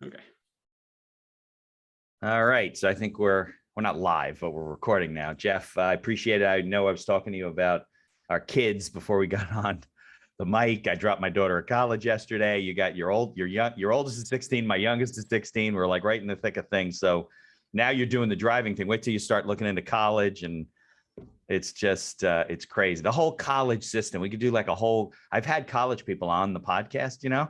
Okay. All right. So I think we're not live, but we're recording now. Jeff, I appreciate it. I know I was talking to you about our kids before we got on the mic. I dropped my daughter at college yesterday. You got your oldest is 16, my youngest is 16. We're like right in the thick of things. So now you're doing the driving thing. Wait till you start looking into college, and it's just it's crazy. The whole college system. We could do like a whole. I've had college people on the podcast.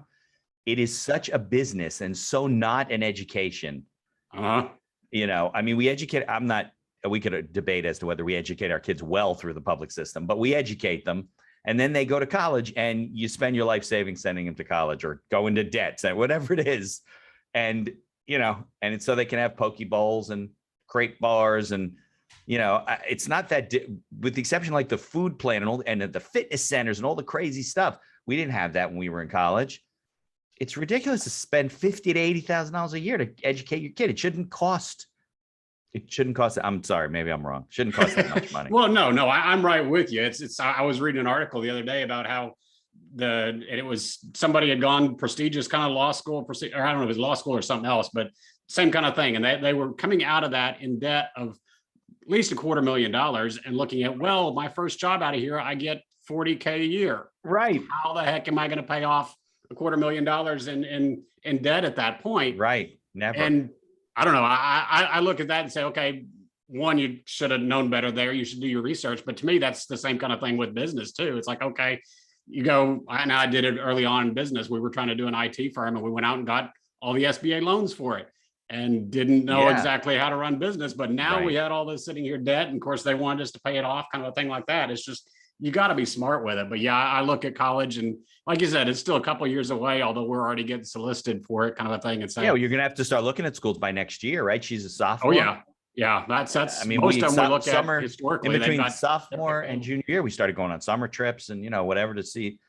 It is such a business and so not an education. Uh-huh. I mean, we could debate as to whether we educate our kids well through the public system, but we educate them, and then they go to college and you spend your life savings sending them to college or go into debt, whatever it is. And, and so they can have poke bowls and crepe bars. And, it's not that, with the exception like the food plan and the fitness centers and all the crazy stuff. We didn't have that when we were in college. It's ridiculous to spend $50,000 to $80,000 a year to educate your kid. It shouldn't cost. I'm sorry, maybe I'm wrong. It shouldn't cost that much money. Well, no, I'm right with you. I was reading an article the other day about how it was somebody had gone prestigious kind of law school, or I don't know if it was law school or something else, but same kind of thing. And they were coming out of that in debt of at least $250,000 and looking at, well, my first job out of here, I get $40K a year. Right. How the heck am I going to pay off $250,000 in debt at that point? Right. Never. And I don't know. I look at that and say, okay, one, you should have known better there. You should do your research. But to me, that's the same kind of thing with business too. It's like, okay, you go, and I did it early on in business. We were trying to do an IT firm and we went out and got all the SBA loans for it and didn't know exactly how to run business. But now we had all this sitting here debt. And of course they wanted us to pay it off, kind of a thing like that. It's just, you got to be smart with it. But yeah, I look at college and like you said, it's still a couple of years away, although we're already getting solicited for it, kind of a thing. And so, well, you're going to have to start looking at schools by next year, right? She's a sophomore. Oh yeah. Yeah. That's, I mean, most of them we look at historically. In between sophomore and junior year, we started going on summer trips and, whatever to see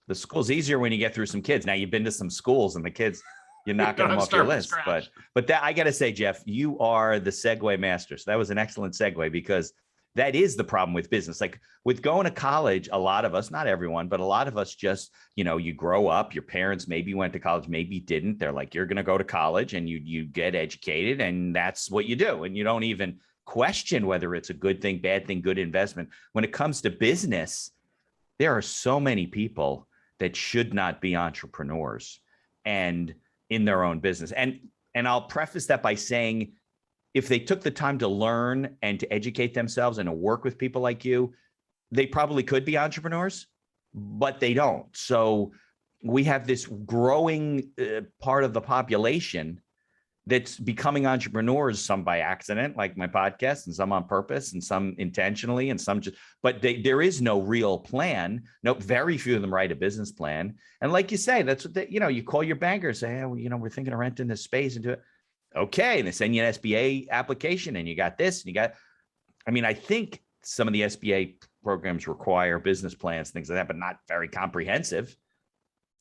the schools. Easier when you get through some kids. Now you've been to some schools and the kids, you're knocking them off your list. But that, I got to say, Jeff, you are the segue master. So that was an excellent segue, because that is the problem with business. Like with going to college, a lot of us, not everyone, but a lot of us just, you grow up, your parents maybe went to college, maybe didn't. They're like, you're going to go to college and you get educated and that's what you do. And you don't even question whether it's a good thing, bad thing, good investment. When it comes to business, there are so many people that should not be entrepreneurs and in their own business. And I'll preface that by saying, if they took the time to learn and to educate themselves and to work with people like you, they probably could be entrepreneurs, but they don't. So we have this growing part of the population that's becoming entrepreneurs, some by accident, like my podcast, and some on purpose, and some intentionally, and some just, but there is no real plan. No, very few of them write a business plan. And like you say, that's what you call your banker and say, hey, well, we're thinking of renting this space and do it. Okay. And they send you an SBA application and you got this and I think some of the SBA programs require business plans, things like that, but not very comprehensive.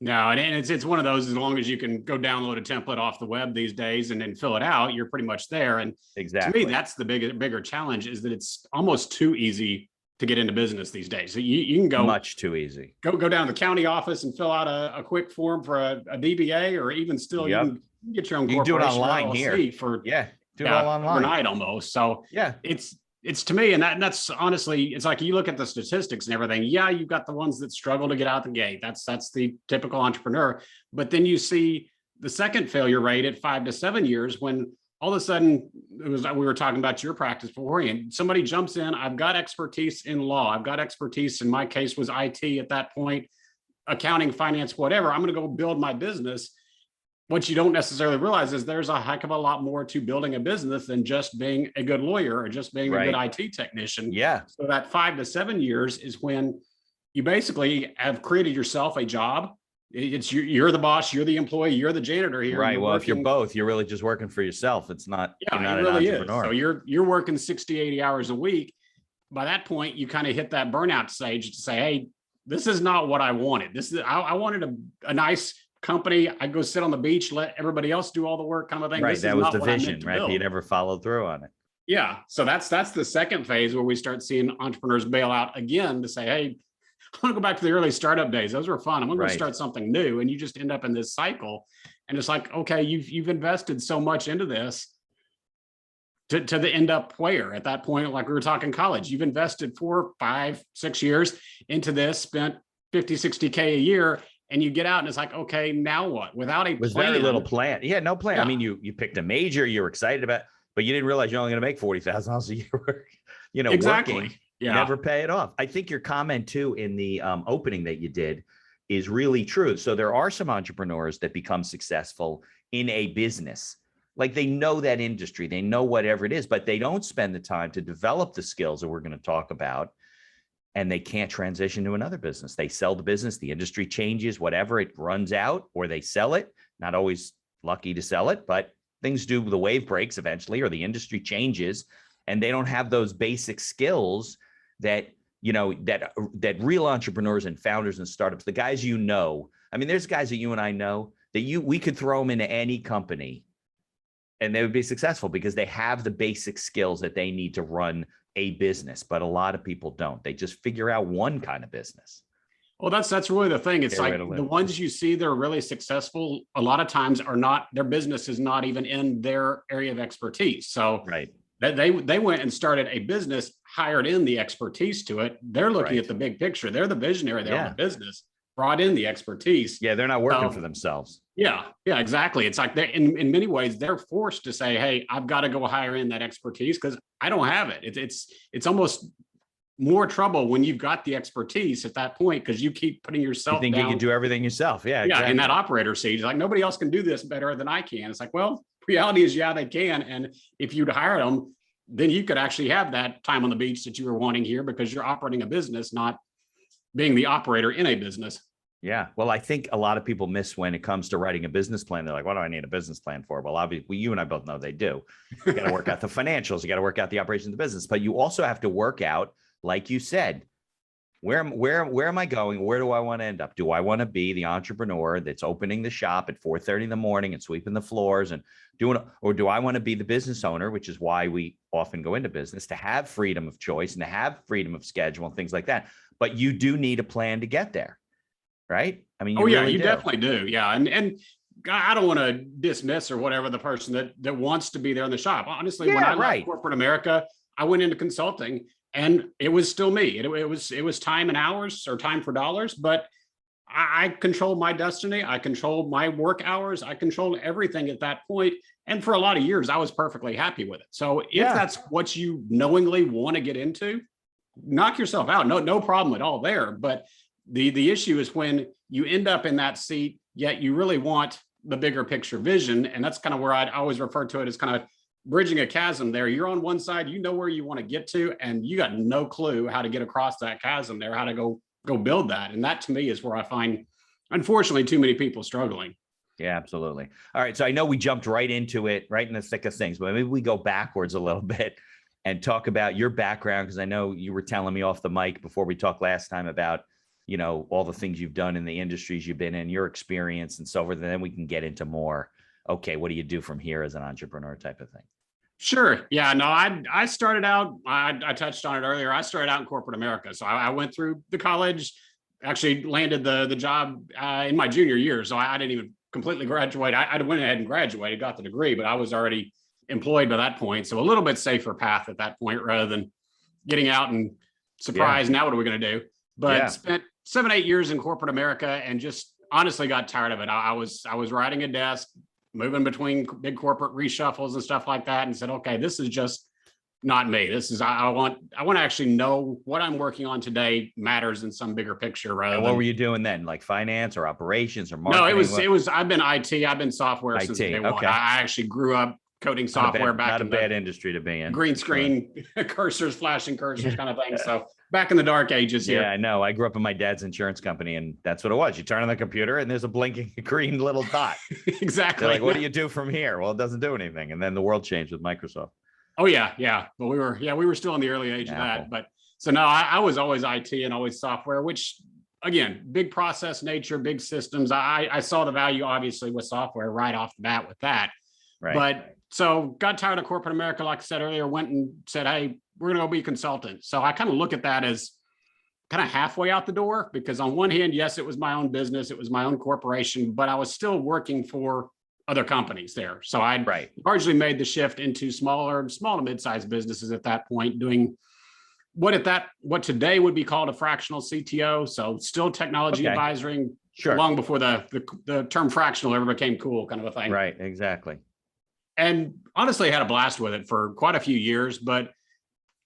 No, and it's one of those, as long as you can go download a template off the web these days and then fill it out, you're pretty much there. And exactly, to me, that's the bigger challenge, is that it's almost too easy to get into business these days. So you can go much too easy. Go down to the county office and fill out a quick form for a DBA, or even still, you can get your own corporation. You can do it online here. Do it all online overnight almost. So yeah, it's to me, and that's honestly, it's like you look at the statistics and everything. Yeah, you've got the ones that struggle to get out the gate. That's the typical entrepreneur. But then you see the second failure rate at 5 to 7 years, when all of a sudden we were talking about your practice beforehand. Somebody jumps in. I've got expertise in law. I've got expertise. In my case was IT at that point, accounting, finance, whatever. I'm going to go build my business. What you don't necessarily realize is there's a heck of a lot more to building a business than just being a good lawyer or just being a good IT technician. Yeah. So that 5 to 7 years is when you basically have created yourself a job. It's you're the boss, you're the employee, you're the janitor here. Right. Well, if you're both, you're really just working for yourself. It's not, you're not really an entrepreneur. So you're working 60, 80 hours a week. By that point, you kind of hit that burnout stage to say, hey, this is not what I wanted. I wanted a nice company. I go sit on the beach, let everybody else do all the work, kind of thing. Right. That was the vision, right? But you never followed through on it. Yeah. So that's the second phase where we start seeing entrepreneurs bail out again to say, hey, I want to go back to the early startup days. Those were fun. I'm going to go start something new. And you just end up in this cycle. And it's like, okay, you've invested so much into this to the end up player at that point. Like we were talking college, you've invested 4, 5, 6 years into this, spent 50, 60K a year, and you get out and it's like, okay, now what? Without a With plan. very little plan. Yeah, no plan. Yeah. I mean, you picked a major, you were excited about, but you didn't realize you're only going to make $40,000 a year, Exactly. working, Yeah. never pay it off. I think your comment too in the opening that you did is really true. So there are some entrepreneurs that become successful in a business. Like they know that industry, they know whatever it is, but they don't spend the time to develop the skills that we're going to talk about. And they can't transition to another business. They sell the business, the industry changes, whatever, it runs out, or they sell it. Not always lucky to sell it, but things do, the wave breaks eventually, or the industry changes, and they don't have those basic skills that, that real entrepreneurs and founders and startups, the guys, I mean, there's guys that you and I know that we could throw them into any company and they would be successful because they have the basic skills that they need to run a business. But a lot of people don't. They just figure out one kind of business. Well, that's really the thing. It's like the ones you see that are really successful, a lot of times are not, their business is not even in their area of expertise. So right. They went and started a business, hired in the expertise to it. They're looking at the big picture. They're the visionary. They're the business, brought in the expertise. Yeah, they're not working for themselves. Yeah, exactly. It's like they're in many ways they're forced to say, "Hey, I've got to go hire in that expertise because I don't have it." It's almost more trouble when you've got the expertise at that point because you keep putting yourself. You think down. You can do everything yourself? Yeah, exactly. In that operator seat, it's like nobody else can do this better than I can. It's like, well, reality is, they can, and if you'd hire them, then you could actually have that time on the beach that you were wanting here because you're operating a business, not being the operator in a business. Yeah. Well, I think a lot of people miss when it comes to writing a business plan. They're like, what do I need a business plan for? Well, obviously, you and I both know they do. You got to work out the financials. You got to work out the operations of the business. But you also have to work out, like you said, where am I going? Where do I want to end up? Do I want to be the entrepreneur that's opening the shop at 4:30 in the morning and sweeping the floors and or do I want to be the business owner, which is why we often go into business, to have freedom of choice and to have freedom of schedule and things like that. But you do need a plan to get there. Right? I mean, you definitely do. Yeah. And I don't want to dismiss or whatever the person that wants to be there in the shop. Honestly, when I left corporate America, I went into consulting and it was still me. It was time and hours or time for dollars, but I controlled my destiny. I controlled my work hours. I controlled everything at that point. And for a lot of years, I was perfectly happy with it. So if that's what you knowingly want to get into, knock yourself out. No problem at all there. But the issue is when you end up in that seat, yet you really want the bigger picture vision. And that's kind of where I'd always refer to it as kind of bridging a chasm there. You're on one side, you know where you want to get to, and you got no clue how to get across that chasm there, how to go build that. And that to me is where I find, unfortunately, too many people struggling. Yeah, absolutely. All right. So I know we jumped right into it, right in the thick of things, but maybe we go backwards a little bit and talk about your background. Because I know you were telling me off the mic before we talked last time about all the things you've done in the industries you've been in, your experience and so forth. And then we can get into more, okay, what do you do from here as an entrepreneur type of thing? Sure. Yeah, no, I started out, I touched on it earlier. I started out in corporate America. So I went through the college, actually landed the job in my junior year. So I didn't even completely graduate. I went ahead and graduated, got the degree, but I was already employed by that point. So a little bit safer path at that point rather than getting out and surprise, now what are we going to do? But spent 7-8 years in corporate America and just honestly got tired of it. I was riding a desk, moving between big corporate reshuffles and stuff like that, and said, okay, this is just not me. This is, I want to actually know what I'm working on today matters in some bigger picture. Rather what were you doing then? Like finance or operations or marketing? No, it was, I've been IT, I've been software since day one. I actually grew up coding software not a bad industry to be in. Green screen, cursors, flashing cursors kind of thing. So back in the dark ages here. Yeah, I know. I grew up in my dad's insurance company and that's what it was. You turn on the computer and there's a blinking green little dot. Exactly. They're like, what do you do from here? Well, it doesn't do anything. And then the world changed with Microsoft. Oh yeah. But we were still in the early age of that. But so no, I was always IT and always software, which again, big process nature, big systems. I saw the value obviously with software right off the bat with that. Right. But so got tired of corporate America, like I said earlier, went and said, hey, we're going to go be consultants. So I kind of look at that as kind of halfway out the door, because on one hand, yes, it was my own business. It was my own corporation, but I was still working for other companies there. So I Right. largely made the shift into small to mid-sized businesses at that point, doing what today would be called a fractional CTO. So still technology Okay. advisory, Sure. long before the term fractional ever became cool, kind of a thing. Right. Exactly. And honestly, I had a blast with it for quite a few years, but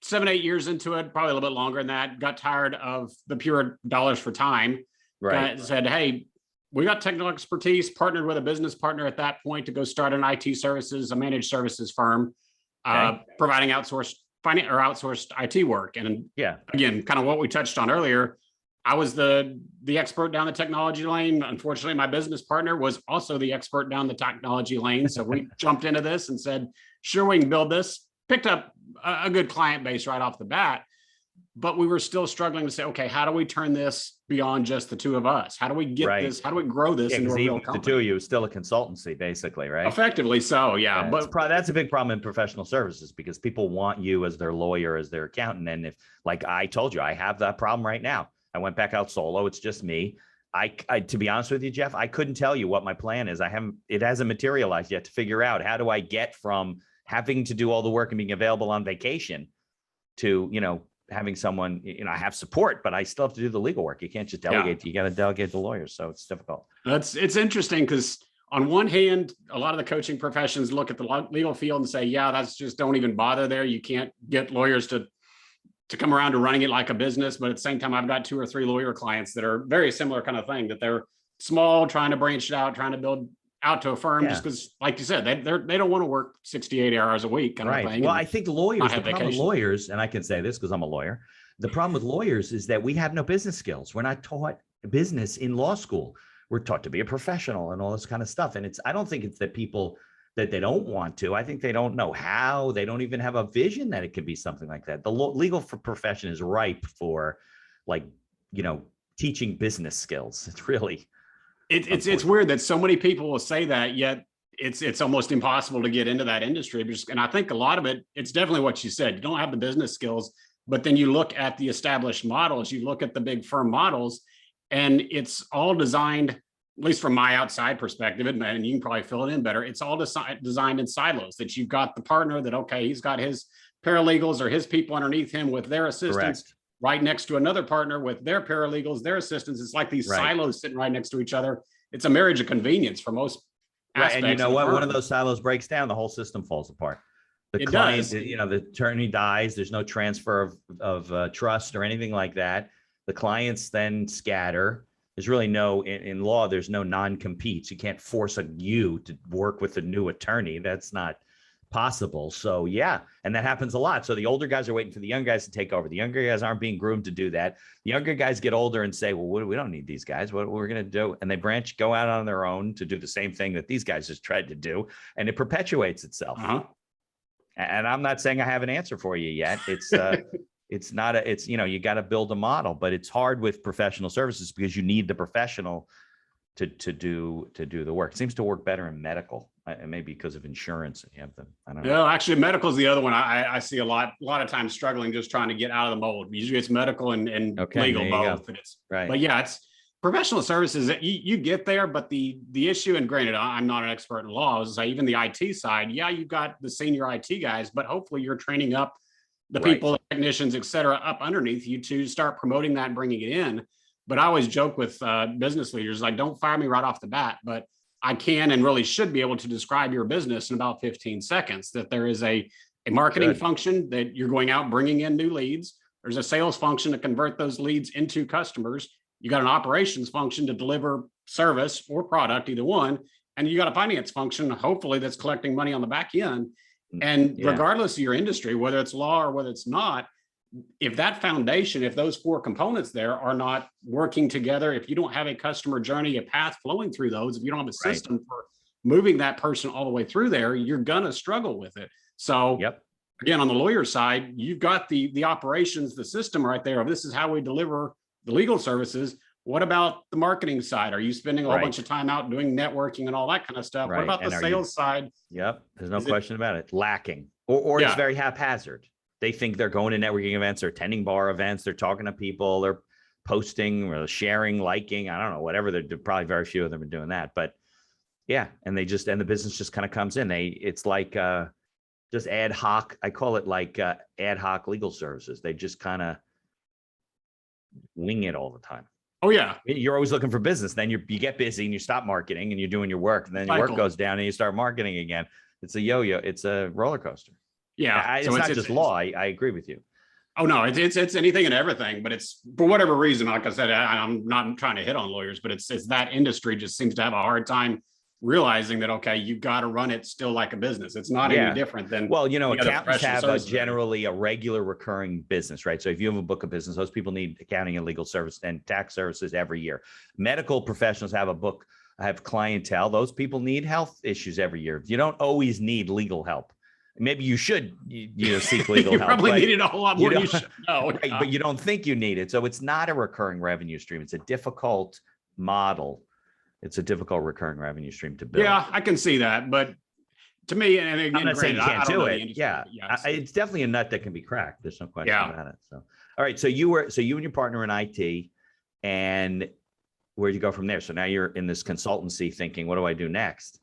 7, 8 years into it, probably a little bit longer than that, got tired of the pure dollars for time. Right. Said, hey, we got technical expertise, partnered with a business partner at that point to go start an IT services, a managed services firm, Okay. providing outsourced IT work. And Yeah. again, kind of what we touched on earlier, I was the expert down the technology lane. Unfortunately, my business partner was also the expert down the technology lane. So we jumped into this and said, sure, we can build this. Picked up a good client base right off the bat, but we were still struggling to say, okay, how do we turn this beyond just the two of us? How do we get Right. this? How do we grow this Yeah, into a because real even with the company? two of you, it's still a consultancy, basically, right? Effectively so, yeah. Yeah, But that's a big problem in professional services because people want you as their lawyer, as their accountant. And if, like I told you, I have that problem right now. I went back out solo. It's just me. I to be honest with you, Jeff, I couldn't tell you what my plan is. It hasn't materialized yet to figure out how do I get from having to do all the work and being available on vacation to, having someone, I have support, but I still have to do the legal work. You can't just delegate. You got to delegate the lawyers. So it's difficult. it's interesting because on one hand, a lot of the coaching professions look at the legal field and say, yeah, that's just don't even bother there. You can't get lawyers to come around to running it like a business. But at the same time, I've got 2 or 3 lawyer clients that are very similar kind of thing, that they're small, trying to branch it out, trying to build out to a firm, just because, like you said, they don't want to work 60, 80 hours a week kind of thing. Well, I think lawyers, the problem with vacation. lawyers, and I can say this because I'm a lawyer, the problem with lawyers is that we have no business skills. We're not taught business in law school. We're taught to be a professional and all this kind of stuff. And I don't think it's that people that they don't want to. I think they don't know how. They don't even have a vision that it could be something like that. The legal profession is ripe for, like, teaching business skills. It's really it's weird that so many people will say that, yet it's almost impossible to get into that industry. And I think a lot of it's definitely what you said. You don't have the business skills, but then you look at the established models, you look at the big firm models, and it's all designed, at least from my outside perspective, and you can probably fill it in better, it's all designed in silos, that you've got the partner that, okay, he's got his paralegals or his people underneath him with their assistants. correct. Right next to another partner with their paralegals, their assistants. It's like these silos sitting right next to each other. It's a marriage of convenience for most aspects. And you know what? Firm. One of those silos breaks down, the whole system falls apart. The client, the attorney dies. There's no transfer of trust or anything like that. The clients then scatter. There's really no, in law, there's no non-competes. You can't force you to work with a new attorney. That's not possible. So yeah, and that happens a lot. So the older guys are waiting for the young guys to take over. The younger guys aren't being groomed to do that. The younger guys get older and say, well, we don't need these guys. What we're going to do? And they go out on their own to do the same thing that these guys just tried to do. And it perpetuates itself. And I'm not saying I have an answer for you yet. It's you got to build a model, but it's hard with professional services because you need the professional to do the work. It seems to work better in medical, maybe because of insurance. You have them. I don't know. No, actually, medical is the other one I see a lot of times struggling, just trying to get out of the mold. Usually, it's medical and legal both. And it's right. But yeah, it's professional services that you get there. But the issue, and granted, I'm not an expert in law, is even the IT side. Yeah, you've got the senior IT guys, but hopefully you're training up the people, technicians, et cetera, up underneath you to start promoting that and bringing it in. But I always joke with business leaders, like, don't fire me right off the bat, but I can and really should be able to describe your business in about 15 seconds, that there is a marketing function that you're going out, bringing in new leads. There's a sales function to convert those leads into customers. You got an operations function to deliver service or product, either one. And you got a finance function, hopefully, that's collecting money on the back end. And regardless of your industry, whether it's law or whether it's not, if that foundation, if those 4 components there are not working together, if you don't have a customer journey, a path flowing through those, if you don't have a system for moving that person all the way through there, you're going to struggle with it. So again, on the lawyer side, you've got the operations, the system right there of this is how we deliver the legal services. What about the marketing side? Are you spending a whole bunch of time out doing networking and all that kind of stuff? What about the sales side? There's no question about it. Lacking or it's very haphazard. They think they're going to networking events, they're attending bar events, they're talking to people, they're posting or sharing, liking, I don't know, whatever. They're probably very few of them are doing that. But Yeah. And the business just kind of comes in. It's like just ad hoc. I call it like ad hoc legal services. They just kind of wing it all the time. Oh yeah. You're always looking for business. Then you get busy and you stop marketing and you're doing your work. And then your work goes down and you start marketing again. It's a yo-yo. It's a roller coaster. Yeah. It's not just law. I agree with you. Oh no, it's anything and everything, but it's for whatever reason, like I said, I'm not trying to hit on lawyers, but it's that industry just seems to have a hard time realizing that, okay, you've got to run it still like a business. It's not any different than, well, accountants have generally a regular recurring business, right? So if you have a book of business, those people need accounting and legal service and tax services every year. Medical professionals have clientele. Those people need health issues every year. You don't always need legal help. Maybe you should seek legal help. Probably need it a whole lot more than you should know. Right, but you don't think you need it. So it's not a recurring revenue stream. It's a difficult model. It's a difficult recurring revenue stream to build. Yeah, I can see that. But to me, and again, I'm not saying you can't do it. Yeah. So. It's definitely a nut that can be cracked. There's no question about it. So, all right. So you and your partner in IT, and where'd you go from there? So now you're in this consultancy thinking, what do I do next?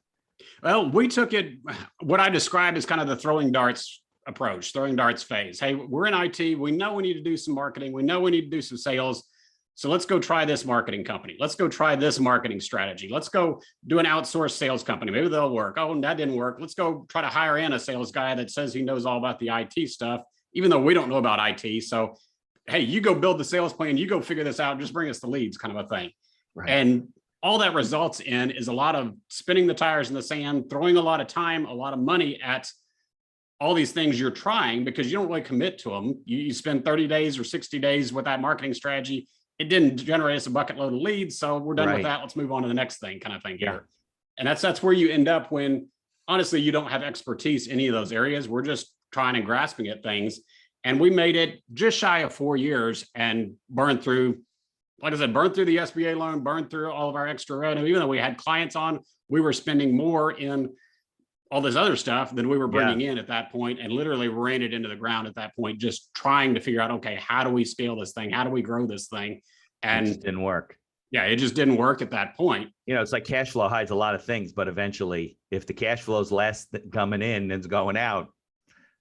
Well, we took it, what I described as kind of the throwing darts approach, throwing darts phase. Hey, we're in IT. We know we need to do some marketing. We know we need to do some sales. So let's go try this marketing company. Let's go try this marketing strategy. Let's go do an outsourced sales company. Maybe they'll work. Oh, that didn't work. Let's go try to hire in a sales guy that says he knows all about the IT stuff, even though we don't know about IT. So, hey, you go build the sales plan. You go figure this out. Just bring us the leads, kind of a thing. Right. And all that results in is a lot of spinning the tires in the sand, throwing a lot of time, a lot of money at all these things you're trying because you don't really commit to them. You spend 30 days or 60 days with that marketing strategy. It didn't generate us a bucket load of leads. So we're done with that. Let's move on to the next thing, kind of thing here. And that's where you end up when honestly, you don't have expertise in any of those areas. We're just trying and grasping at things. And we made it just shy of 4 years and burned through, like I said, burned through the SBA loan, burned through all of our extra revenue. Even though we had clients on, we were spending more in all this other stuff than we were bringing in at that point, and literally ran it into the ground at that point, just trying to figure out, okay, how do we scale this thing? How do we grow this thing? And it just didn't work. Yeah, it just didn't work at that point. It's like cash flow hides a lot of things, but eventually if the cash flow is less coming in than it's going out,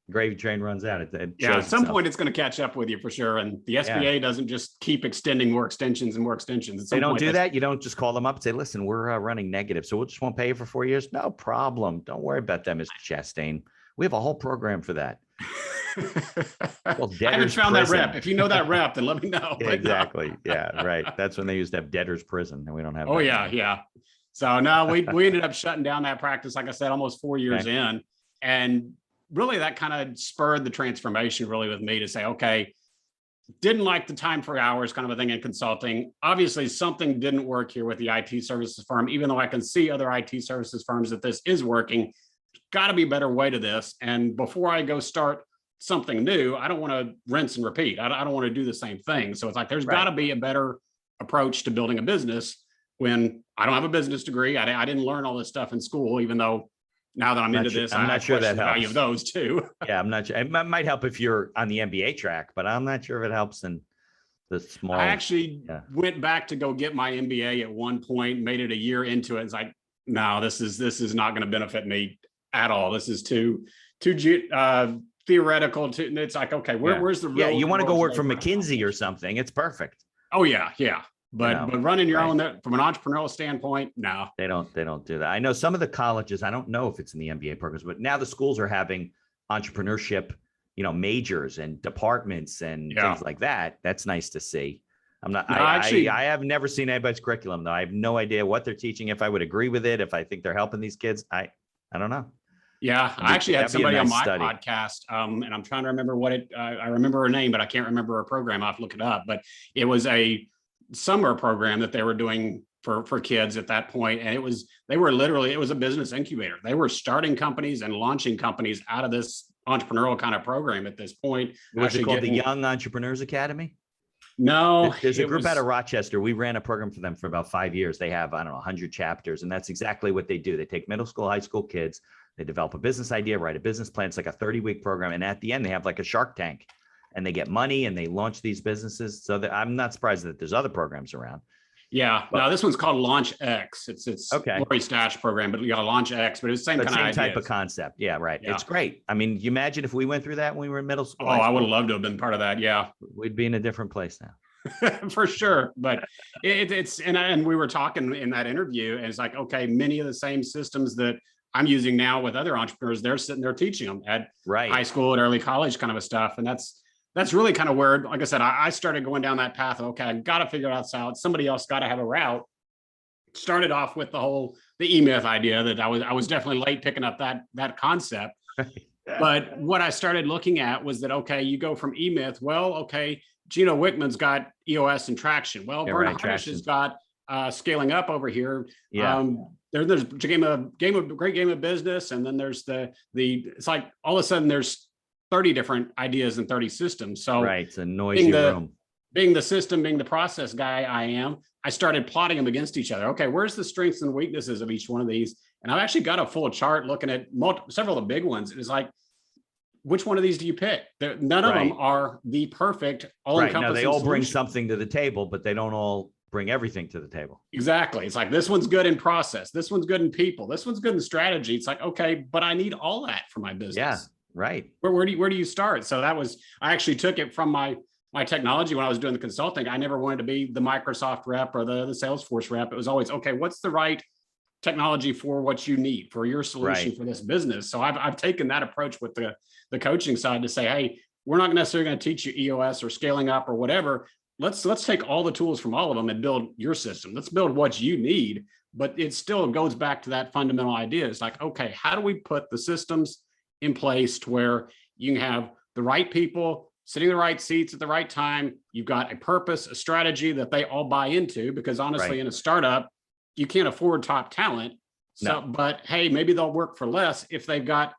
gravy train runs out. At some point it's going to catch up with you for sure. And the SBA doesn't just keep extending more extensions and more extensions. They don't do that. You don't just call them up and say, listen, we're running negative, so we'll just won't pay you for 4 years. No problem. Don't worry about that, Mr. Chastain. We have a whole program for that. Well, I haven't found that rep. If you know that rep, then let me know. Exactly. Yeah, right. That's when they used to have debtor's prison, and we don't have. Oh yeah. So no, we ended up shutting down that practice, like I said, almost 4 years in, and really that kind of spurred the transformation really with me to say, okay, didn't like the time for hours kind of a thing in consulting. Obviously something didn't work here with the IT services firm, even though I can see other IT services firms that this is working. Got to be a better way to this. And before I go start something new, I don't want to rinse and repeat. I don't want to do the same thing. So it's like, there's got to be a better approach to building a business when I don't have a business degree. I didn't learn all this stuff in school, even though now that I'm into this, I'm not sure that helps. The value of those too. Yeah, I'm not sure. It might help if you're on the MBA track, but I'm not sure if it helps in the small. I actually went back to go get my MBA at one point, made it a year into it. It's like, no, this is not going to benefit me at all. This is too theoretical. It's like, okay, where's the real? Yeah, you want to go work for McKinsey or something? It's perfect. Oh yeah. But running your own from an entrepreneurial standpoint, no. They don't do that. I know some of the colleges, I don't know if it's in the MBA programs, but now the schools are having entrepreneurship, majors and departments and things like that. That's nice to see. I have never seen anybody's curriculum though. I have no idea what they're teaching, if I would agree with it, if I think they're helping these kids. I don't know. Yeah, I actually had somebody on my podcast, and I'm trying to remember I remember her name, but I can't remember her program. I'll have to look it up. But it was a summer program that they were doing for kids at that point, and it was a business incubator. They were starting companies and launching companies out of this entrepreneurial kind of program at this point. Was it called the Young Entrepreneurs Academy? No, there's a group out of Rochester. We ran a program for them for about 5 years. They have 100 chapters, and that's exactly what they do. They take middle school, high school kids. They develop a business idea, write a business plan. It's like a 30-week program, and at the end, they have like a Shark Tank. And they get money and they launch these businesses. So I'm not surprised that there's other programs around. Yeah. No, this one's called Launch X. It's Okay. Lori Stash program, but yeah, Launch X, but it's the same kind of Same ideas. type of concept. Yeah, right. Yeah. It's great. I mean, you imagine if we went through that when we were in middle school. Oh, I would have loved to have been part of that. Yeah. We'd be in a different place now. For sure. But it's and we were talking in that interview, and it's like, okay, many of the same systems that I'm using now with other entrepreneurs, they're sitting there teaching them at high school and early college kind of a stuff. And that's really kind of where, like I said, I started going down that path of, okay, I got to figure it out. Somebody else got to have a route. Started off with the E-Myth idea that I was definitely late picking up that concept. But what I started looking at was that, okay, you go from E-Myth, well, okay, Gino Wickman's got EOS and traction. Well, Vern Harnish has got scaling up over here. Yeah. There's a great game of business, and then there's the it's like all of a sudden there's 30 different ideas and 30 systems. So it's a noisy room. Being the system, being the process guy I started plotting them against each other. Okay, where's the strengths and weaknesses of each one of these? And I've actually got a full chart looking at several of the big ones. It's like, which one of these do you pick? None of them are the perfect all-encompassing Now, they all bring solution. something to the table, but they don't all bring everything to the table. Exactly. It's like, this one's good in process. This one's good in people. This one's good in strategy. It's like, okay, but I need all that for my business. Yeah, right. Where do you start? So I actually took it from my technology when I was doing the consulting. I never wanted to be the Microsoft rep or the Salesforce rep. It was always, okay, what's the right technology for what you need for your solution for this business? So I've taken that approach with the coaching side to say, hey, we're not necessarily going to teach you EOS or scaling up or whatever. Let's take all the tools from all of them and build your system. Let's build what you need. But it still goes back to that fundamental idea. It's like, okay, how do we put the systems in place to where you can have the right people sitting in the right seats at the right time? You've got a purpose, a strategy that they all buy into, because honestly, in a startup, you can't afford top talent. So, but hey, maybe they'll work for less if they've got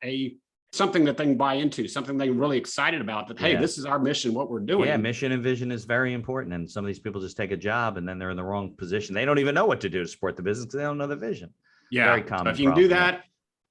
something that they can buy into, something they're really excited about, that, hey, this is our mission, what we're doing. Yeah, mission and vision is very important. And some of these people just take a job and then they're in the wrong position. They don't even know what to do to support the business because they don't know the vision. Yeah. Very common. So if you can do that,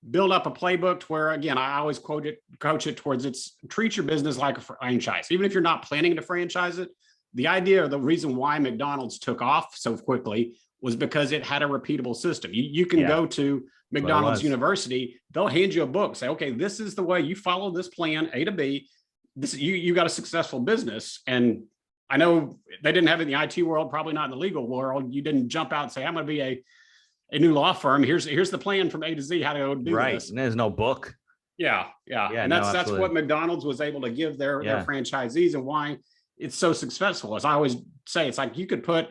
build up a playbook to where, again, I always coach it towards treat your business like a franchise. Even if you're not planning to franchise it, the idea or the reason why McDonald's took off so quickly was because it had a repeatable system. You can go to McDonald's University, they'll hand you a book, say, okay, this is the way you follow this plan, A to B. You got a successful business. And I know they didn't have it in the IT world, probably not in the legal world. You didn't jump out and say, I'm going to be a new law firm. Here's the plan from A to Z, how to do this. And there's no book. Yeah. And that's what McDonald's was able to give their franchisees, and why it's so successful. As I always say, it's like you could put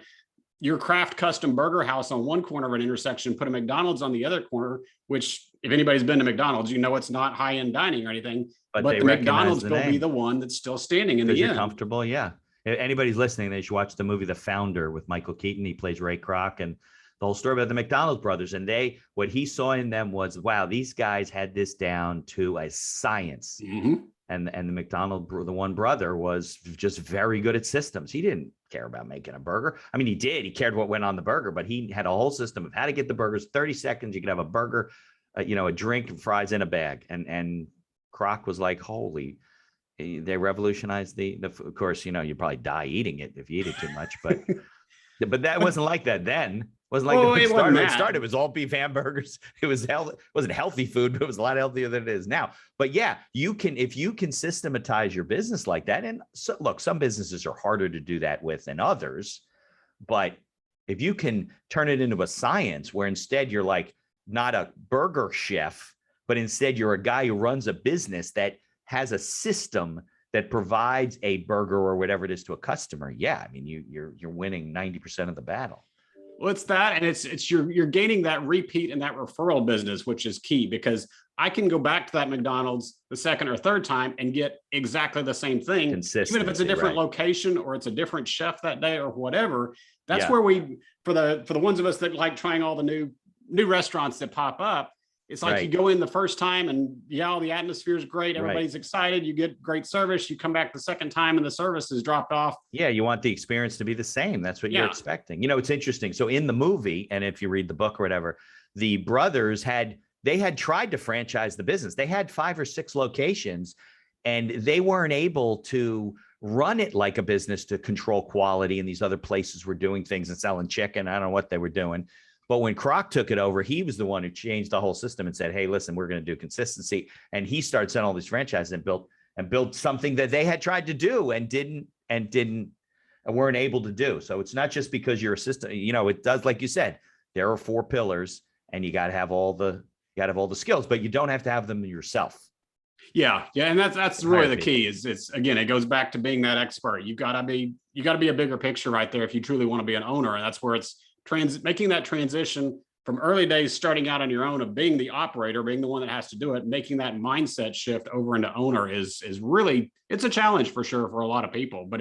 your craft custom burger house on one corner of an intersection, put a McDonald's on the other corner, which if anybody's been to McDonald's, you know, it's not high-end dining or anything, but the McDonald's will be the one that's still standing in the end. You're comfortable. Yeah. If anybody's listening, they should watch the movie The Founder with Michael Keaton. He plays Ray Kroc, and the whole story about the McDonald's brothers. And what he saw in them was, wow, these guys had this down to a science. And the McDonald, the one brother, was just very good at systems. He didn't care about making a burger. I mean, he did. He cared what went on the burger, but he had a whole system of how to get the burgers. 30 seconds, you could have a burger, a drink and fries in a bag. And Kroc was like, holy, they revolutionized of course, you probably die eating it if you eat it too much, but that wasn't like that then. Wasn't like it started. It was all beef hamburgers. It was wasn't healthy food, but it was a lot healthier than it is now. But yeah, if you can systematize your business like that, and so, look, some businesses are harder to do that with than others, but if you can turn it into a science where instead you're like not a burger chef, but instead you're a guy who runs a business that has a system that provides a burger or whatever it is to a customer. Yeah, I mean, you're winning 90% of the battle. Well, it's that, and it's you're gaining that repeat and that referral business, which is key, because I can go back to that McDonald's the second or third time and get exactly the same thing, even if it's a different location or it's a different chef that day or whatever. That's where for the ones of us that like trying all the new restaurants that pop up, it's like you go in the first time and all the atmosphere is great. Everybody's excited. You get great service. You come back the second time and the service is dropped off. Yeah. You want the experience to be the same. That's what you're expecting. It's interesting. So in the movie, and if you read the book or whatever, the brothers had tried to franchise the business. They had 5 or 6 locations and they weren't able to run it like a business to control quality, and these other places were doing things and selling chicken. I don't know what they were doing. But when Kroc took it over, he was the one who changed the whole system and said, hey, listen, we're going to do consistency. And he started selling all these franchises and built something that they had tried to do and weren't able to do. So it's not just because you're a system, it does, like you said, there are 4 pillars and you got to have all the skills, but you don't have to have them yourself. Yeah. And that's really the key is it's, again, it goes back to being that expert. You gotta be a bigger picture right there if you truly want to be an owner. And that's where it's making that transition from early days, starting out on your own, of being the operator, being the one that has to do it, making that mindset shift over into owner is really, it's a challenge for sure for a lot of people, but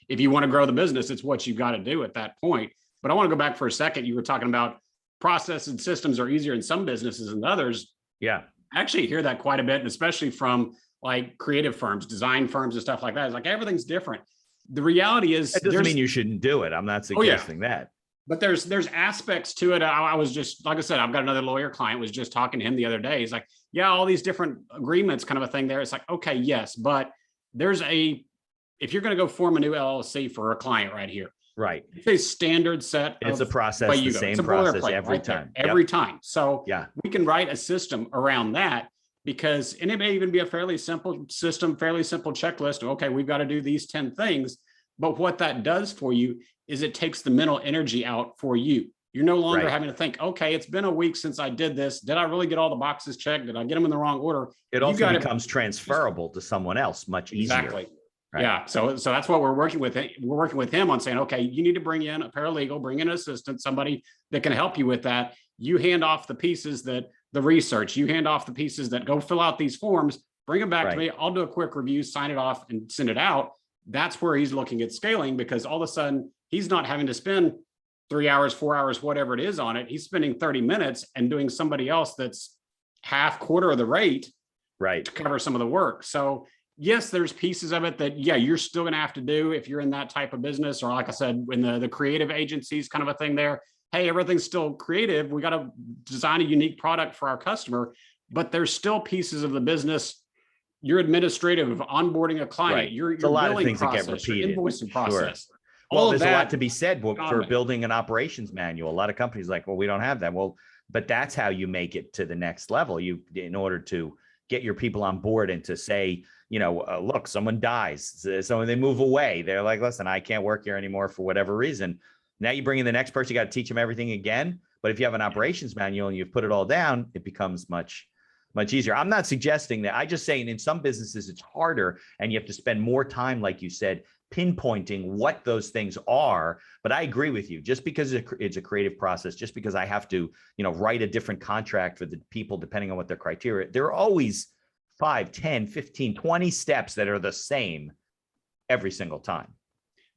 if you want to grow the business, it's what you've got to do at that point. But I want to go back for a second. You were talking about process and systems are easier in some businesses than others. Yeah. I actually hear that quite a bit, and especially from like creative firms, design firms and stuff like that. It's like everything's different. The reality is, it doesn't mean you shouldn't do it. I'm not suggesting that. But there's aspects to it. I was just, like I said, I've got another lawyer client, was just talking to him the other day. He's like, yeah, all these different agreements kind of a thing there. It's like, okay, yes, but if you're going to go form a new LLC for a client right here, right, it's a standard set. It's a process, the same process every time. Every time. So yeah, we can write a system around that and it may even be a fairly simple system, fairly simple checklist. Okay, we've got to do these 10 things. But what that does for you is it takes the mental energy out for you. You're no longer having to think, okay, it's been a week since I did this. Did I really get all the boxes checked? Did I get them in the wrong order? It also becomes transferable to someone else much easier. Exactly. Right. Yeah. So that's what we're working with. We're working with him on saying, okay, you need to bring in a paralegal, bring in an assistant, somebody that can help you with that. You hand off the pieces the research, you hand off the pieces that go fill out these forms, bring them back to me. I'll do a quick review, sign it off and send it out. That's where he's looking at scaling, because all of a sudden he's not having to spend 3 hours, 4 hours, whatever it is on it. He's spending 30 minutes and doing somebody else that's quarter of the rate to cover some of the work. So yes, there's pieces of it that, you're still going to have to do if you're in that type of business, or like I said, in the creative agencies kind of a thing there. Hey, everything's still creative. We got to design a unique product for our customer, but there's still pieces of the business. Your administrative of onboarding a client, your a lot of things process, that get repeated. Your invoicing process. Sure. Well, there's a lot to be said for building an operations manual. A lot of companies like, well, we don't have that. Well, but that's how you make it to the next level. In order to get your people on board and to say, look, someone dies, so they move away. They're like, listen, I can't work here anymore for whatever reason. Now you bring in the next person, you got to teach them everything again. But if you have an operations manual and you've put it all down, it becomes much easier. I'm not suggesting that. I'm just saying in some businesses it's harder and you have to spend more time, like you said, pinpointing what those things are. But I agree with you. Just because it's a creative process, just because I have to, write a different contract for the people, depending on what their criteria, there are always 5, 10, 15, 20 steps that are the same every single time.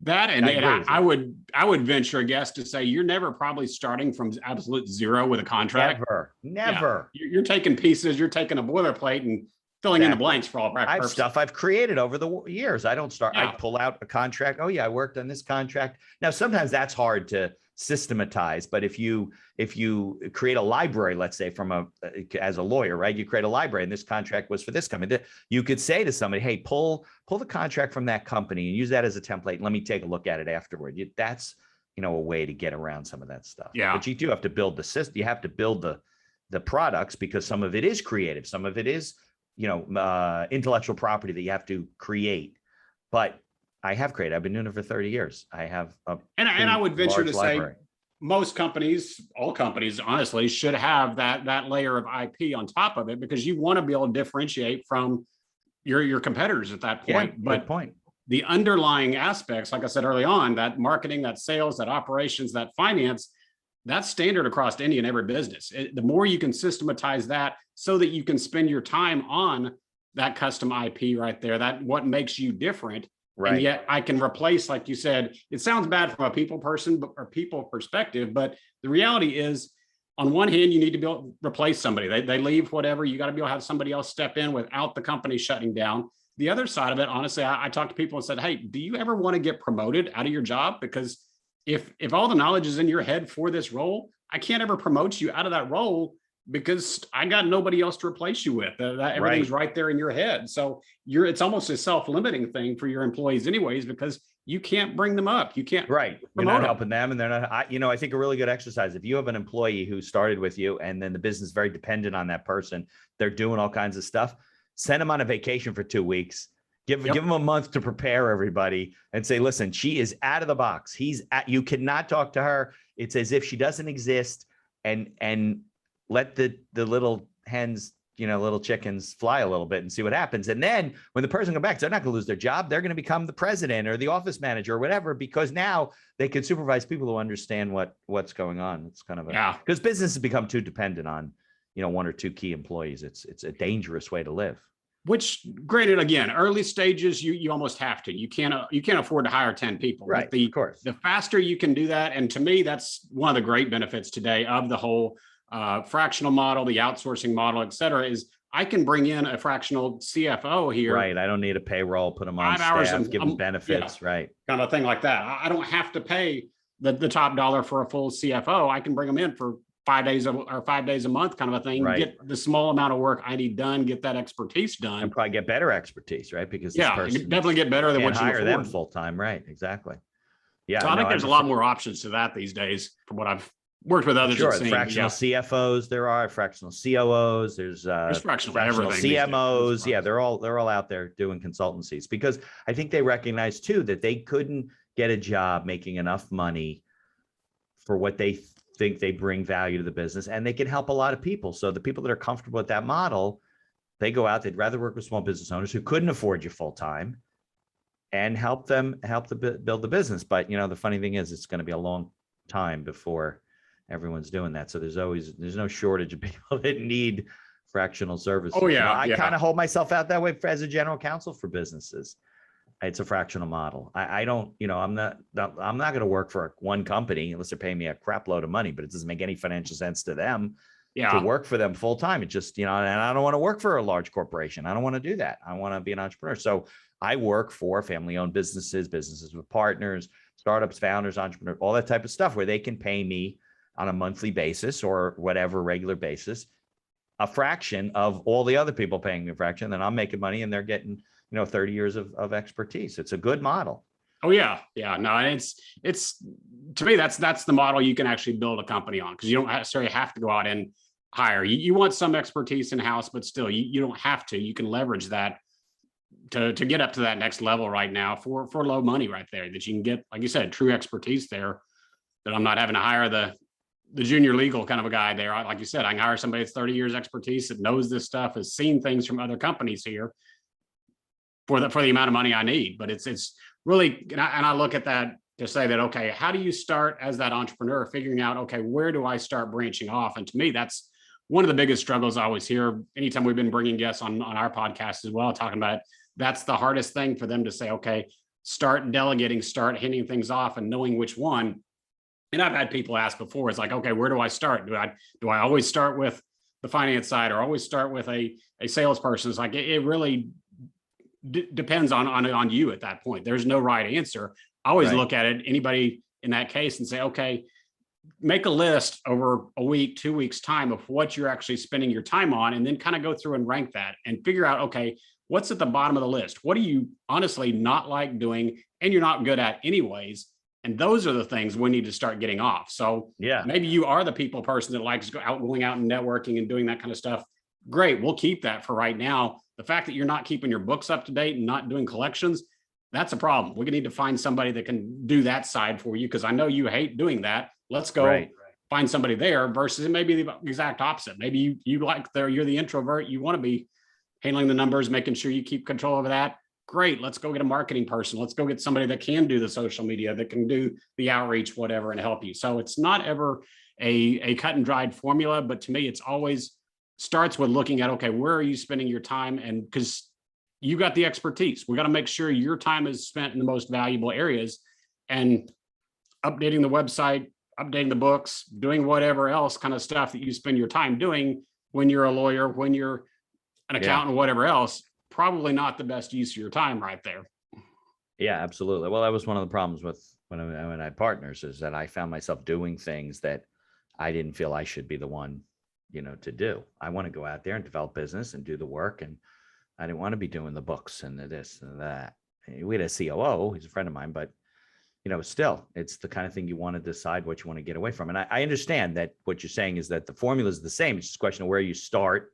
That and I would venture a guess to say you're never probably starting from absolute zero with a contract. Never. Yeah. You're taking pieces, you're taking a boilerplate and filling in the blanks for all practical purposes. Stuff I've created over the years. I don't start. I pull out a contract. Oh yeah, I worked on this contract. Now sometimes that's hard to systematize, but if you create a library, let's say as a lawyer, right? You create a library and this contract was for this company. You could say to somebody, hey, pull the contract from that company and use that as a template. And let me take a look at it afterward. That's, a way to get around some of that stuff. Yeah. But you do have to build the system. You have to build the products, because some of it is creative. Some of it is, intellectual property that you have to create. But I have created. I've been doing it for 30 years. I have and I would venture to library. Say most companies, all companies, honestly, should have that layer of IP on top of it, because you want to be able to differentiate from your competitors at that point. Yeah, good point. The underlying aspects, like I said early on, that marketing, that sales, that operations, that finance, that's standard across any and every business. The more you can systematize that so that you can spend your time on that custom IP right there, that what makes you different. Right. And yet I can replace, like you said, it sounds bad from a people perspective, but the reality is, on one hand, you need to be able to replace somebody. They leave, whatever, you got to be able to have somebody else step in without the company shutting down. The other side of it, honestly, I talked to people and said, hey, do you ever want to get promoted out of your job? Because if all the knowledge is in your head for this role, I can't ever promote you out of that role because I got nobody else to replace you with. Everything's right there in your head. So it's almost a self-limiting thing for your employees anyways, because you can't bring them up. You can't Right. You're not helping them, and they're not, I think a really good exercise, if you have an employee who started with you and then the business is very dependent on that person, they're doing all kinds of stuff, send them on a vacation for 2 weeks, give them a month to prepare everybody and say, listen, she is out of the box. You cannot talk to her. It's as if she doesn't exist, and let the little hens, little chickens fly a little bit and see what happens. And then when the person comes back, they're not going to lose their job. They're going to become the president or the office manager or whatever, because now they can supervise people who understand what's going on. It's kind of because business has become too dependent on, one or two key employees. It's a dangerous way to live. Which, granted, again, early stages, you almost have to. You can't afford to hire 10 people. Right. But of course. The faster you can do that, and to me, that's one of the great benefits today of the whole fractional model, the outsourcing model, et cetera, is I can bring in a fractional CFO here. Right. I don't need a payroll, put them on staff, give them benefits. Right. Kind of a thing like that. I don't have to pay the top dollar for a full CFO. I can bring them in for 5 days or 5 days a month, kind of a thing. Right. Get the small amount of work I need done, get that expertise done, and probably get better expertise, right? Because this person you definitely get better than what you hire them full time, right? Exactly. Yeah, so I think there's a lot more options to that these days, from what I've worked with others. Sure, fractional CFOs, there are fractional COOs, there's fractional CMOs. Yeah, they're all out there doing consultancies, because I think they recognize too that they couldn't get a job making enough money for what they think they bring value to the business, and they can help a lot of people. So the people that are comfortable with that model, they go out, they'd rather work with small business owners who couldn't afford you full time and help to build the business. But the funny thing is, it's going to be a long time before everyone's doing that. So there's no shortage of people that need fractional services. Oh yeah. I kind of hold myself out that way as a general counsel for businesses. It's a fractional model. I don't, I'm not going to work for one company unless they're paying me a crap load of money, but it doesn't make any financial sense to them to work for them full time. It just, and I don't want to work for a large corporation. I don't want to do that. I want to be an entrepreneur. So I work for family-owned businesses with partners, startups, founders, entrepreneurs, all that type of stuff, where they can pay me on a monthly basis or whatever regular basis, a fraction of all the other people paying me a fraction. Then I'm making money and they're getting 30 years of expertise. It's a good model. Oh yeah. Yeah. No, it's to me, that's the model you can actually build a company on, because you don't necessarily have to go out and hire. You want some expertise in-house, but still you don't have to. You can leverage that to get up to that next level right now for low money right there, that you can get, like you said, true expertise there, that I'm not having to hire the junior legal kind of a guy there. Like you said, I can hire somebody that's 30 years expertise, that knows this stuff, has seen things from other companies here, for the amount of money I need. But it's really, and I look at that to say that, okay, how do you start as that entrepreneur figuring out, okay, where do I start branching off? And to me, that's one of the biggest struggles I always hear anytime we've been bringing guests on our podcast as well, talking about it. That's the hardest thing for them to say, okay, start delegating, start handing things off and knowing which one. And I've had people ask before, it's like, okay, where do I start? Do I always start with the finance side, or always start with a salesperson? It's like, it really depends on you at that point. There's no right answer. I always look at it, anybody in that case, and say, okay, make a list over a week, 2 weeks time of what you're actually spending your time on, and then kind of go through and rank that and figure out, okay, what's at the bottom of the list? What do you honestly not like doing and you're not good at anyways? And those are the things we need to start getting off. So maybe you are the people person that likes going out and networking and doing that kind of stuff. Great. We'll keep that for right now. The fact that you're not keeping your books up to date and not doing collections, that's a problem. We're going to need to find somebody that can do that side for you, because I know you hate doing that. Let's go find somebody there, versus it may be the exact opposite. Maybe you're the introvert. You want to be handling the numbers, making sure you keep control over that. Great. Let's go get a marketing person. Let's go get somebody that can do the social media, that can do the outreach, whatever, and help you. So it's not ever a cut and dried formula, but to me, it's always starts with looking at, okay, where are you spending your time? And because you got the expertise, we got to make sure your time is spent in the most valuable areas, and updating the website, updating the books, doing whatever else kind of stuff that you spend your time doing when you're a lawyer, when you're an accountant, whatever else, probably not the best use of your time right there. Yeah, absolutely. Well, that was one of the problems with when I had partners, is that I found myself doing things that I didn't feel I should be the one to do. I want to go out there and develop business and do the work. And I didn't want to be doing the books and the this and that. We had a COO, he's a friend of mine, but still, it's the kind of thing you want to decide what you want to get away from. And I understand that what you're saying is that the formula is the same. It's just a question of where you start.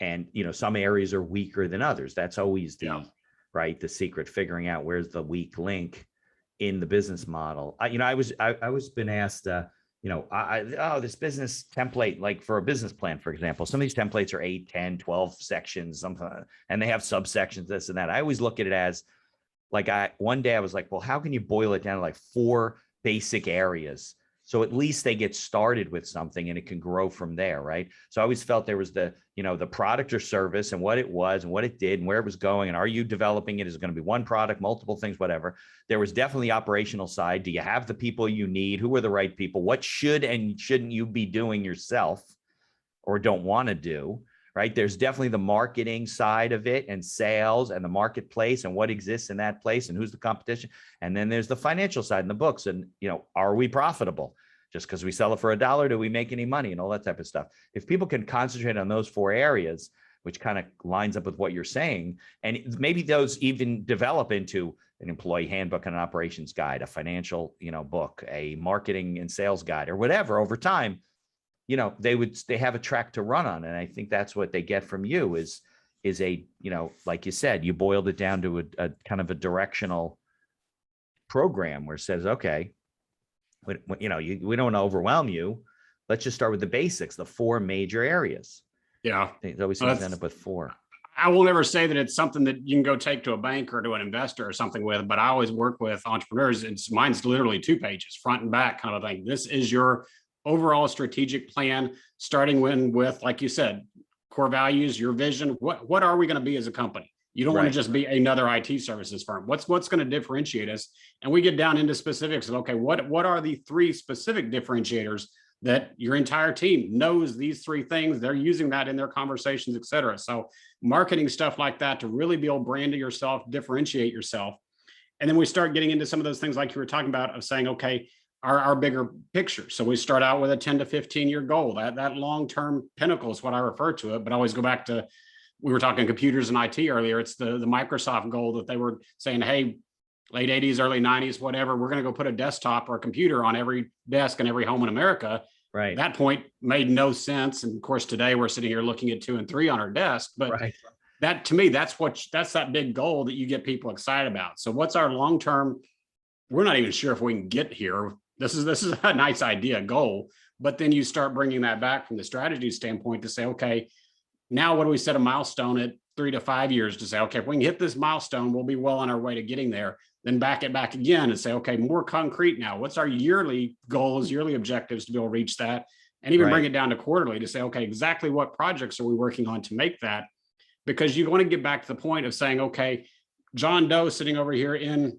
And, some areas are weaker than others. That's always right, the secret, figuring out where's the weak link in the business model. I was been asked, this business template, like for a business plan, for example, some of these templates are 8, 10, 12 sections, something, and they have subsections, this and that. I always look at it as like, one day I was like, well, how can you boil it down to like 4 basic areas? So at least they get started with something and it can grow from there, right? So I always felt there was the product or service and what it was and what it did and where it was going. And are you developing it? Is it going to be one product, multiple things, whatever? There was definitely the operational side. Do you have the people you need? Who are the right people? What should and shouldn't you be doing yourself or don't want to do? Right? There's definitely the marketing side of it and sales and the marketplace and what exists in that place and who's the competition. And then there's the financial side in the books and, are we profitable? Just because we sell it for $1, do we make any money and all that type of stuff? If people can concentrate on those 4 areas, which kind of lines up with what you're saying, and maybe those even develop into an employee handbook and an operations guide, a financial, book, a marketing and sales guide or whatever over time, they have a track to run on. And I think that's what they get from you is a, like you said, you boiled it down to a kind of a directional program where it says, okay, we don't want to overwhelm you. Let's just start with the basics, the 4 major areas. Yeah. It always seems to end up with 4. I will never say that it's something that you can go take to a bank or to an investor or something with, but I always work with entrepreneurs. Mine's literally 2 pages, front and back kind of a thing. This is your overall strategic plan, starting with, like you said, core values, your vision. What are we going to be as a company? You don't want to just be another IT services firm. What's going to differentiate us? And we get down into specifics of, okay, what are the 3 specific differentiators that your entire team knows these 3 things, they're using that in their conversations, et cetera. So marketing stuff like that to really be able to brand yourself, differentiate yourself. And then we start getting into some of those things like you were talking about of saying, okay, our bigger picture. So we start out with a 10 to 15 year goal. That long-term pinnacle is what I refer to it. But I always go back to, we were talking computers and IT earlier. It's the Microsoft goal that they were saying, hey, late 80s, early 90s, whatever, we're going to go put a desktop or a computer on every desk in every home in America. Right. That point made no sense. And of course, today we're sitting here looking at 2 and 3 on our desk. But that, to me, that's that big goal that you get people excited about. So what's our long-term? We're not even sure if we can get here. This is a nice idea, goal, but then you start bringing that back from the strategy standpoint to say, okay, now what do we set a milestone at 3 to 5 years to say, okay, if we can hit this milestone, we'll be well on our way to getting there. Then back it back again and say, okay, more concrete now. What's our yearly goals, yearly objectives to be able to reach that? And even bring it down to quarterly to say, okay, exactly what projects are we working on to make that? Because you want to get back to the point of saying, okay, John Doe sitting over here in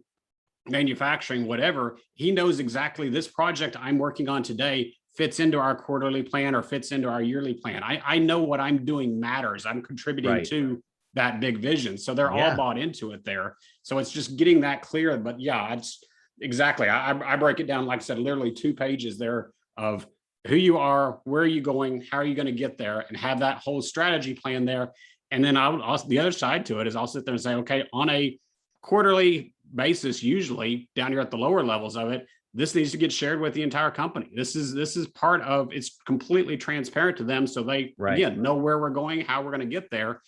manufacturing, whatever, he knows exactly this project I'm working on today fits into our quarterly plan or fits into our yearly plan. I know what I'm doing matters. I'm contributing to that big vision. So they're all bought into it there. So it's just getting that clear. But yeah, it's exactly. I break it down, like I said, literally 2 pages there of who you are, where are you going, how are you going to get there, and have that whole strategy plan there. And then I'll also, the other side to it is I'll sit there and say, okay, on a quarterly basis, usually down here at the lower levels of it, this needs to get shared with the entire company. This is part of, it's completely transparent to them. So they, again, know where we're going, how we're going to get there.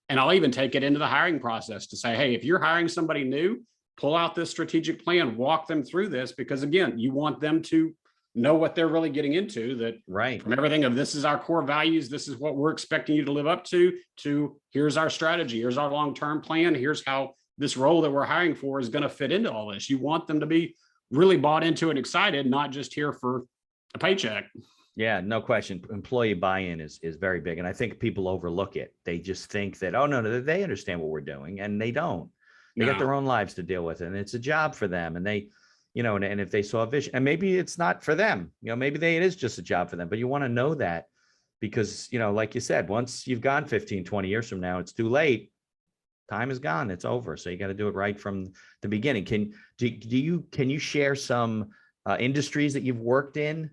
And I'll even take it into the hiring process to say, hey, if you're hiring somebody new, pull out this strategic plan, walk them through this, because again, you want them to know what they're really getting into, that from everything of this is our core values, this is what we're expecting you to live up to here's our strategy, here's our long-term plan, here's how this role that we're hiring for is going to fit into all this. You want them to be really bought into and excited, not just here for a paycheck. Yeah, no question. Employee buy-in is very big. And I think people overlook it. They just think that, oh, no, they understand what we're doing. And they don't. They got their own lives to deal with. And it's a job for them. And they, and if they saw a vision, and maybe it's not for them, maybe it is just a job for them. But you want to know that because, like you said, once you've gone 15, 20 years from now, it's too late. Time is gone. It's over. So you got to do it right from the beginning. Can you share some industries that you've worked in,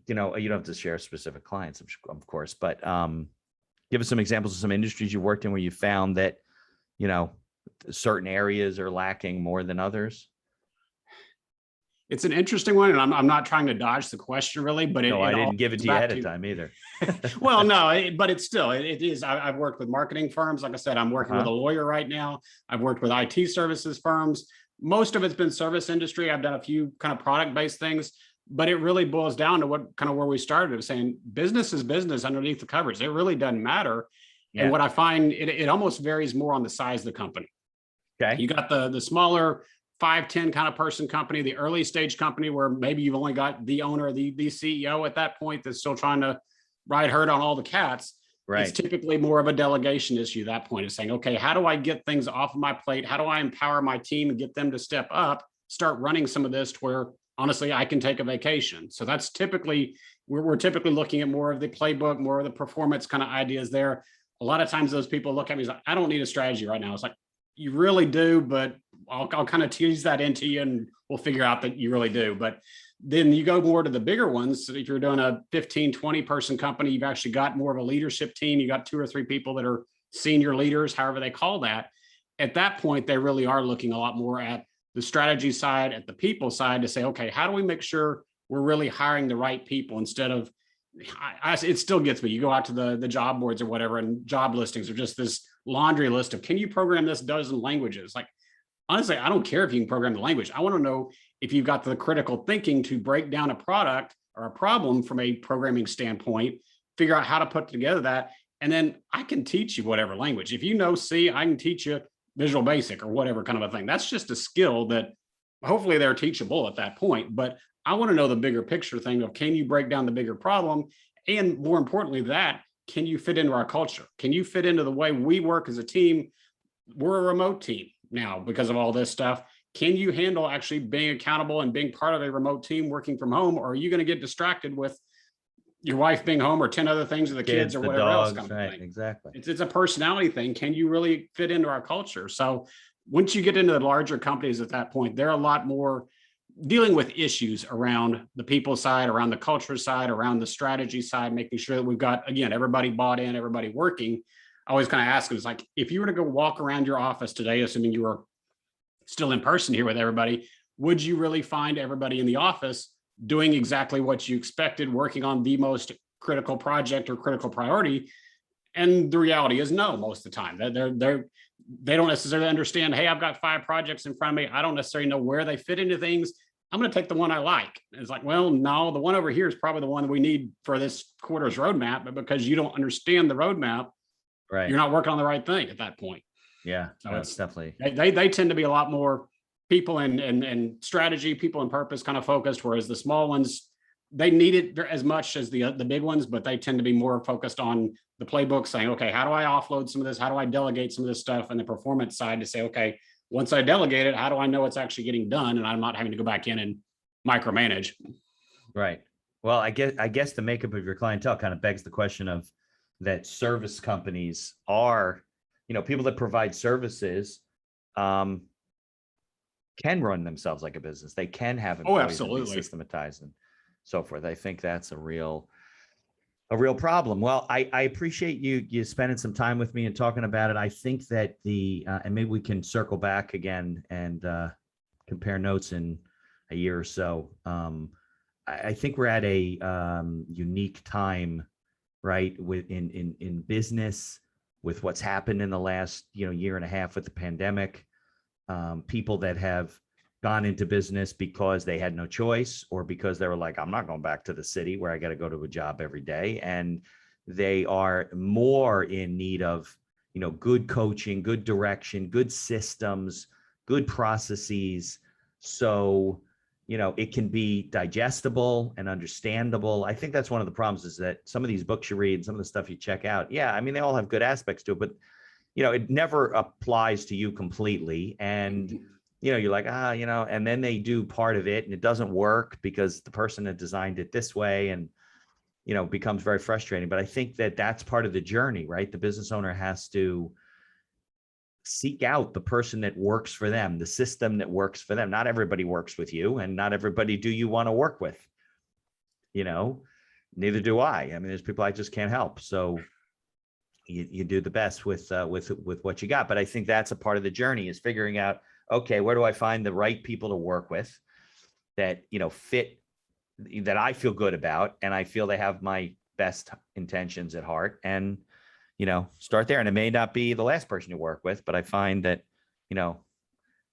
you know, you don't have to share specific clients, of course, but give us some examples of some industries you worked in where you found that, you know, certain areas are lacking more than others. It's an interesting one, and I'm not trying to dodge the question really, but No, I it all didn't give it comes to you back ahead of time either. well, no, but it's still, it is. I've worked with marketing firms. Like I said, I'm working with a lawyer right now. I've worked with IT services firms. Most of it's been service industry. I've done a few kind of product-based things, but it really boils down to what kind of where we started of saying business is business underneath the covers. It really doesn't matter. And Yeah. what I find, it almost varies more on the size of the company. Okay. You got the smaller 5, 10 kind of person company, the early stage company where maybe you've only got the owner, the CEO at that point that's still trying to ride herd on all the cats. Right. It's typically more of a delegation issue. That point is saying, okay, how do I get things off of my plate? How do I empower my team and get them to step up, start running some of this to where honestly I can take a vacation? So that's typically, we're typically looking at more of the playbook, more of the performance kind of ideas there. A lot of times those people look at me like, I don't need a strategy right now. It's like, you really do, but I'll kind of tease that into you and we'll figure out that you really do. But then you go more to the bigger ones. So if you're doing a 15, 20 person company, you've actually got more of a leadership team. You got 2 or 3 people that are senior leaders, however they call that. At that point, they really are looking a lot more at the strategy side, at the people side to say, okay, how do we make sure we're really hiring the right people instead of, it still gets me. You go out to the job boards or whatever, and job listings are just this laundry list of, can you program this dozen languages? Like, honestly, I don't care if you can program the language. I want to know if you've got the critical thinking to break down a product or a problem from a programming standpoint, figure out how to put together that. And then I can teach you whatever language. If you know C, I can teach you Visual Basic or whatever kind of a thing. That's just a skill that hopefully they're teachable at that point. But I want to know the bigger picture thing of, can you break down the bigger problem? And more importantly, that, can you fit into our culture? Can you fit into the way we work as a team? We're a remote team now because of all this stuff. Can you handle actually being accountable and being part of a remote team working from home? Or are you going to get distracted with your wife being home or 10 other things, or the kids or whatever else kind of right, thing? exactly. It's a personality thing. Can you really fit into our culture? So once you get into the larger companies at that point, they're a lot more dealing with issues around the people side, around the culture side, around the strategy side, making sure that we've got, again, everybody bought in, everybody working. I always kind of ask them, it's like, if you were to go walk around your office today, assuming you were still in person here with everybody, would you really find everybody in the office doing exactly what you expected, working on the most critical project or critical priority? And the reality is no, most of the time. They don't necessarily understand, hey, I've got 5 projects in front of me. I don't necessarily know where they fit into things. I'm going to take the one I like. It's like, well, no, the one over here is probably the one that we need for this quarter's roadmap, but because you don't understand the roadmap, right, you're not working on the right thing at that point. Yeah, So that's definitely, they tend to be a lot more people and strategy, people and purpose kind of focused, whereas the small ones, they need it as much as the big ones, but they tend to be more focused on the playbook, saying, okay, how do I offload some of this? How do I delegate some of this stuff? And the performance side to say, okay, once I delegate it, how do I know it's actually getting done? And I'm not having to go back in and micromanage. right. Well, I guess the makeup of your clientele kind of begs the question of that service companies are, you know, people that provide services can run themselves like a business. They can have employees and be systematized and so forth. I think that's a real problem. Well, I appreciate you spending some time with me and talking about it. I think that and maybe we can circle back again and compare notes in a year or so. I think we're at a unique time, right? In business, with what's happened in the last year and a half with the pandemic. People that have gone into business because they had no choice, or because they were like, I'm not going back to the city where I got to go to a job every day. And they are more in need of, good coaching, good direction, good systems, good processes. So, it can be digestible and understandable. I think that's one of the problems, is that some of these books you read, some of the stuff you check out, yeah, I mean, they all have good aspects to it, but it never applies to you completely. And you're like, and then they do part of it and it doesn't work because the person had designed it this way, and, becomes very frustrating. But I think that that's part of the journey, right? The business owner has to seek out the person that works for them, the system that works for them. Not everybody works with you, and not everybody do you want to work with. neither do I. I mean, there's people I just can't help. So you do the best with what you got. But I think that's a part of the journey, is figuring out, okay, where do I find the right people to work with that, fit, that I feel good about, and I feel they have my best intentions at heart, and, start there. And it may not be the last person you work with, but I find that,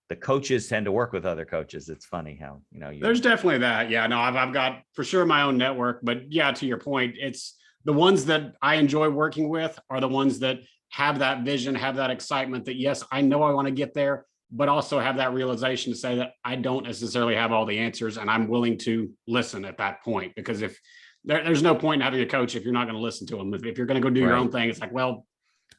the coaches tend to work with other coaches. It's funny how, there's definitely that. Yeah, no, I've got for sure my own network, but yeah, to your point, it's the ones that I enjoy working with are the ones that have that vision, have that excitement that, yes, I know I want to get there, but also have that realization to say that I don't necessarily have all the answers, and I'm willing to listen at that point. Because if there's no point in having a coach if you're not going to listen to them. If you're going to go do your own thing, it's like, well,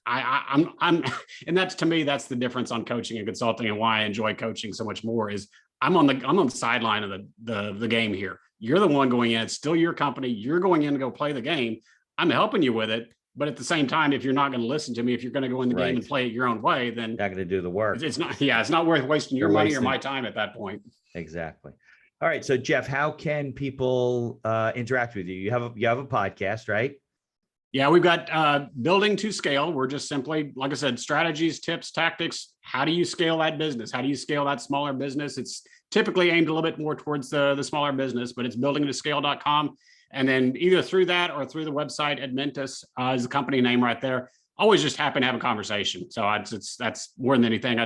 I'm, and that's, to me, that's the difference on coaching and consulting, and why I enjoy coaching so much more is I'm on the sideline of the game here. You're the one going in. It's still your company. You're going in to go play the game. I'm helping you with it. But at the same time, if you're not going to listen to me, if you're going to go in the game and play it your own way, then not going to do the work. It's not. Yeah, it's not worth wasting your money or my time at that point. Exactly. All right. So Jeff, how can people interact with you? You have a podcast, right? Yeah, we've got Building to Scale. We're just simply, like I said, strategies, tips, tactics. How do you scale that business? How do you scale that smaller business? It's typically aimed a little bit more towards the smaller business, but it's buildingtoscale.com. And then either through that or through the website, Admentus is the company name right there. Always just happen to have a conversation. So that's more than anything.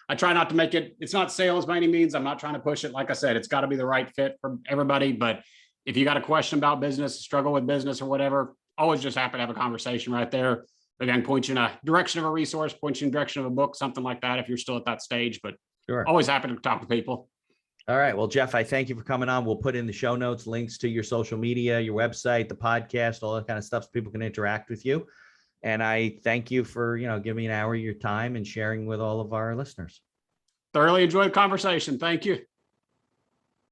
I try not to make it, it's not sales by any means. I'm not trying to push it. Like I said, it's got to be the right fit for everybody. But if you got a question about business, struggle with business or whatever, always just happen to have a conversation right there. Again, point you in a direction of a resource, point you in the direction of a book, something like that, if you're still at that stage. But always happy to talk to people. All right. Well, Jeff, I thank you for coming on. We'll put in the show notes links to your social media, your website, the podcast, all that kind of stuff, so people can interact with you. And I thank you for, giving me an hour of your time and sharing with all of our listeners. Thoroughly enjoyed the conversation. Thank you.